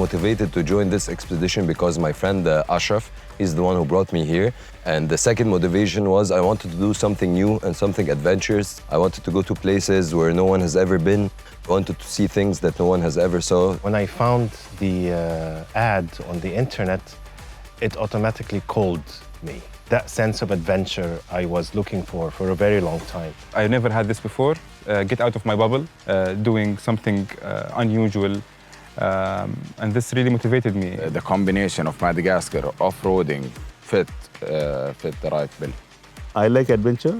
motivated to join this expedition because my friend Ashraf is the one who brought me here. And the second motivation was I wanted to do something new and something adventurous. I wanted to go to places where no one has ever been. I wanted to see things that no one has ever saw. When I found the ad on the internet, it automatically called me. That sense of adventure I was looking for a very long time. I never had this before. Get out of my bubble, doing something unusual. And this really motivated me. The combination of Madagascar, off-roading, fit the right bill. I like adventure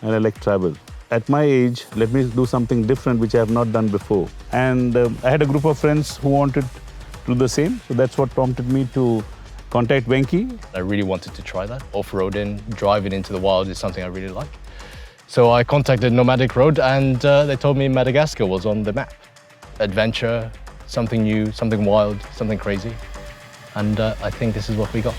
and I like travel. At my age, let me do something different which I have not done before. And I had a group of friends who wanted to do the same. So that's what prompted me to contact Venki. I really wanted to try that. Off-roading, driving into the wild is something I really like. So I contacted Nomadic Road and they told me Madagascar was on the map. Adventure, something new, something wild, something crazy. And I think this is what we got.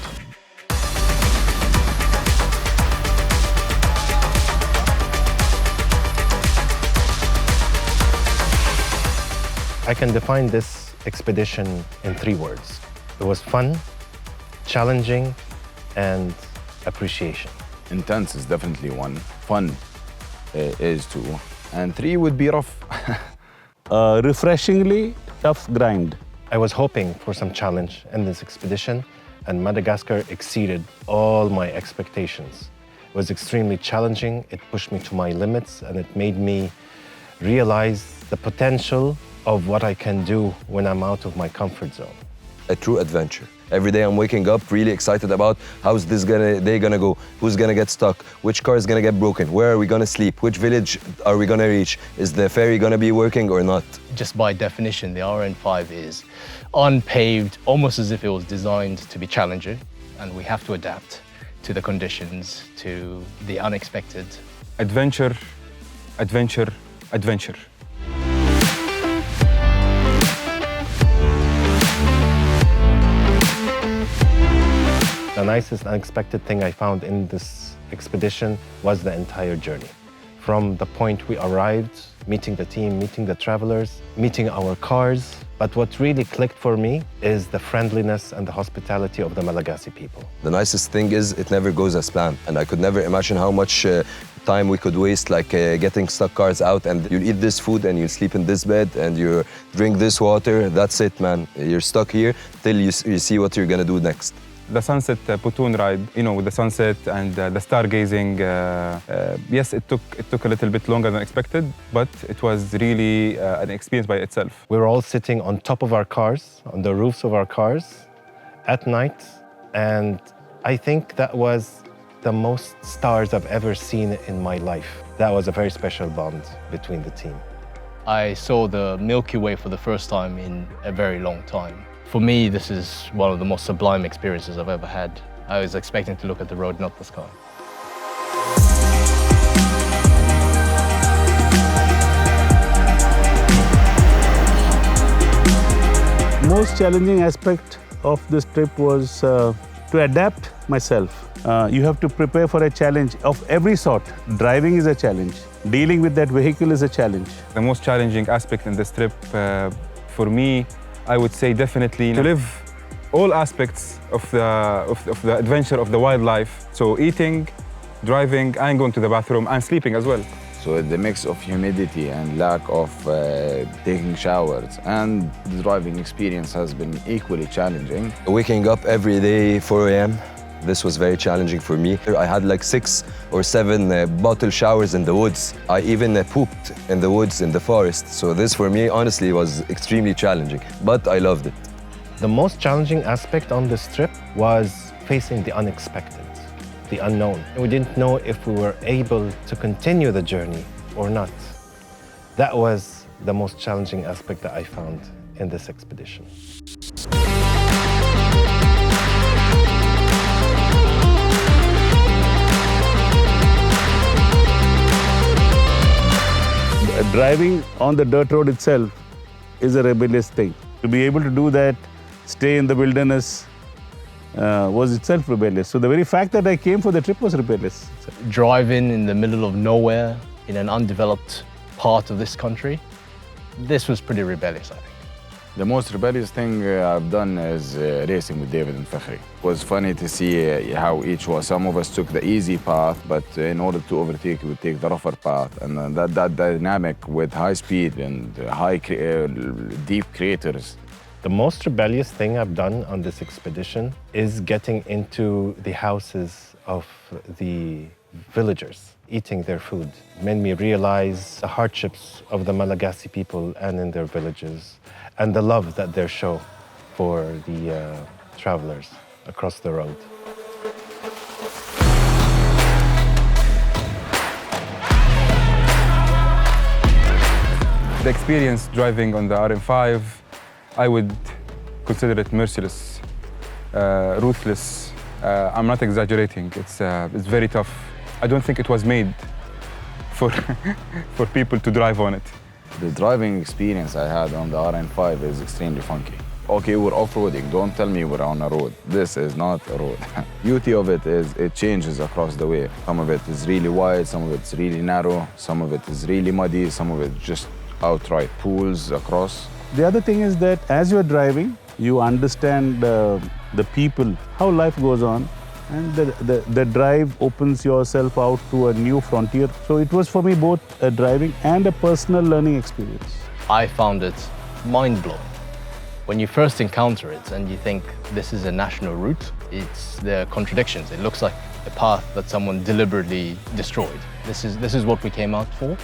I can define this expedition in 3 words. It was fun, challenging, and appreciation. Intense is definitely 1. Fun is 2. And 3 would be rough. Refreshingly tough grind. I was hoping for some challenge in this expedition, and Madagascar exceeded all my expectations. It was extremely challenging. It pushed me to my limits, and it made me realize the potential of what I can do when I'm out of my comfort zone. A true adventure. Every day I'm waking up really excited about how's this day gonna go, who's gonna get stuck, which car is gonna get broken, where are we gonna sleep, which village are we gonna reach, is the ferry gonna be working or not? Just by definition, the RN5 is unpaved, almost as if it was designed to be challenging, and we have to adapt to the conditions, to the unexpected. Adventure, adventure, adventure. The nicest unexpected thing I found in this expedition was the entire journey. From the point we arrived, meeting the team, meeting the travelers, meeting our cars. But what really clicked for me is the friendliness and the hospitality of the Malagasy people. The nicest thing is it never goes as planned. And I could never imagine how much time we could waste getting stuck cars out, and you eat this food and you sleep in this bed and you drink this water. That's it, man. You're stuck here till you see what you're gonna do next. The sunset pontoon ride, with the sunset and the stargazing, yes, it took a little bit longer than expected, but it was really an experience by itself. We were all sitting on top of our cars, on the roofs of our cars, at night, and I think that was the most stars I've ever seen in my life. That was a very special bond between the team. I saw the Milky Way for the first time in a very long time. For me, this is one of the most sublime experiences I've ever had. I was expecting to look at the road, not the sky. Most challenging aspect of this trip was to adapt myself. You have to prepare for a challenge of every sort. Driving is a challenge. Dealing with that vehicle is a challenge. The most challenging aspect in this trip, for me, I would say definitely to live all aspects of the adventure of the wildlife. So eating, driving, and going to the bathroom, and sleeping as well. So the mix of humidity and lack of taking showers and the driving experience has been equally challenging. Waking up every day 4 a.m. This was very challenging for me. I had 6 or 7 bottle showers in the woods. I even pooped in the woods in the forest. So this for me, honestly, was extremely challenging, but I loved it. The most challenging aspect on this trip was facing the unexpected, the unknown. We didn't know if we were able to continue the journey or not. That was the most challenging aspect that I found in this expedition. Driving on the dirt road itself is a rebellious thing. To be able to do that, stay in the wilderness, was itself rebellious. So the very fact that I came for the trip was rebellious. Driving in the middle of nowhere, in an undeveloped part of this country, this was pretty rebellious, I think. The most rebellious thing I've done is racing with David and Fakhri. It was funny to see how each was. Some of us took the easy path, but in order to overtake, we would take the rougher path. And that dynamic with high speed and deep craters. The most rebellious thing I've done on this expedition is getting into the houses of the villagers, eating their food. It made me realize the hardships of the Malagasy people and in their villages, and the love that they show for the travelers across the road. The experience driving on the RM5, I would consider it merciless, ruthless. I'm not exaggerating. It's very tough. I don't think it was made for people to drive on it. The driving experience I had on the RM5 is extremely funky. Okay, we're off-roading. Don't tell me we're on a road. This is not a road. Beauty of it is it changes across the way. Some of it is really wide, some of it's really narrow, some of it is really muddy, some of it just outright pools across. The other thing is that as you're driving, you understand the people, how life goes on, and the drive opens yourself out to a new frontier. So it was for me both a driving and a personal learning experience. I found it mind-blowing. When you first encounter it and you think this is a national route, there are contradictions. It looks like a path that someone deliberately destroyed. This is what we came out for,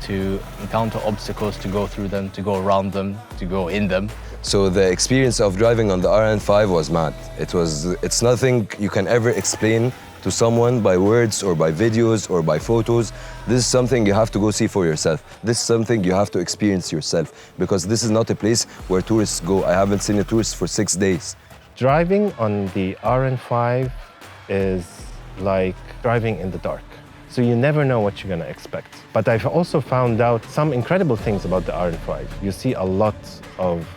to encounter obstacles, to go through them, to go around them, to go in them. So the experience of driving on the RM5 was mad. It's nothing you can ever explain to someone by words or by videos or by photos. This is something you have to go see for yourself. This is something you have to experience yourself, because this is not a place where tourists go. I haven't seen a tourist for 6 days. Driving on the RM5 is like driving in the dark. So you never know what you're going to expect. But I've also found out some incredible things about the RM5. You see a lot of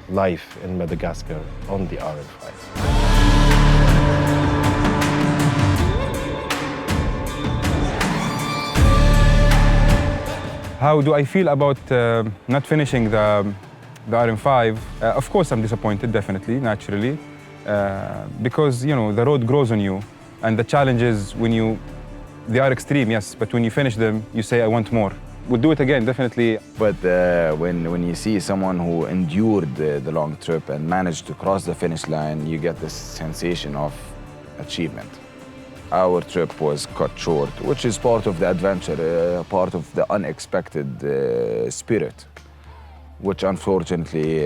life in Madagascar on the RM5. How do I feel about not finishing the RM5? Of course, I'm disappointed, definitely, naturally, because the road grows on you, and the challenges they are extreme, yes, but when you finish them, you say, I want more. We'll do it again, definitely. But when you see someone who endured the long trip and managed to cross the finish line, you get this sensation of achievement. Our trip was cut short, which is part of the adventure, part of the unexpected spirit, which unfortunately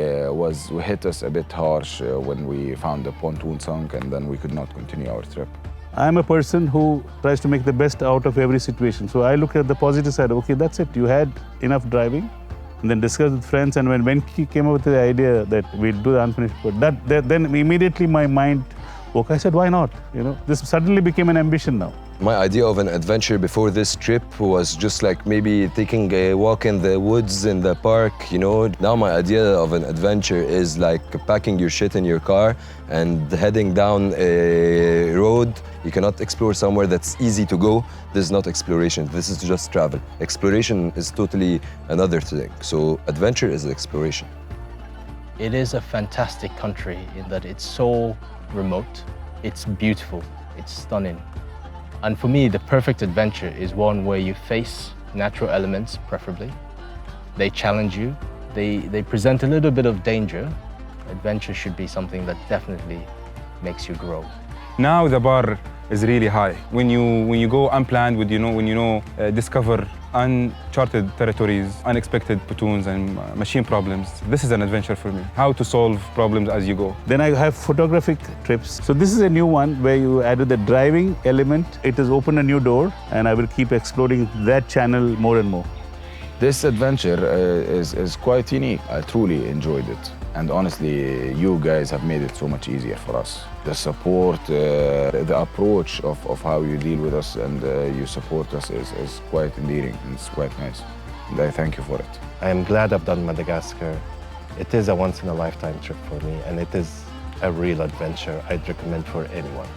hit us a bit harsh when we found the pontoon sunk, and then we could not continue our trip. I'm a person who tries to make the best out of every situation. So I look at the positive side. Okay, that's it. You had enough driving, and then discuss with friends. And when he came up with the idea that we'll do the unfinished road, then immediately my mind woke. I said, why not? This suddenly became an ambition now. My idea of an adventure before this trip was just like maybe taking a walk in the woods, in the park, Now my idea of an adventure is like packing your shit in your car and heading down a road. You cannot explore somewhere that's easy to go. This is not exploration, this is just travel. Exploration is totally another thing. So adventure is exploration. It is a fantastic country in that it's so remote, it's beautiful, it's stunning. And for me, the perfect adventure is one where you face natural elements, preferably. They challenge you, they present a little bit of danger. Adventure should be something that definitely makes you grow. Now the bar is really high. When you go unplanned, discover uncharted territories, unexpected pontoons and machine problems, this is an adventure for me. How to solve problems as you go. Then I have photographic trips. So this is a new one where you added the driving element. It has opened a new door, and I will keep exploring that channel more and more. This adventure is quite unique. I truly enjoyed it. And honestly, you guys have made it so much easier for us. The support, the approach of how you deal with us and you support us is quite endearing and it's quite nice. And I thank you for it. I am glad I've done Madagascar. It is a once-in-a-lifetime trip for me, and it is a real adventure I'd recommend for anyone.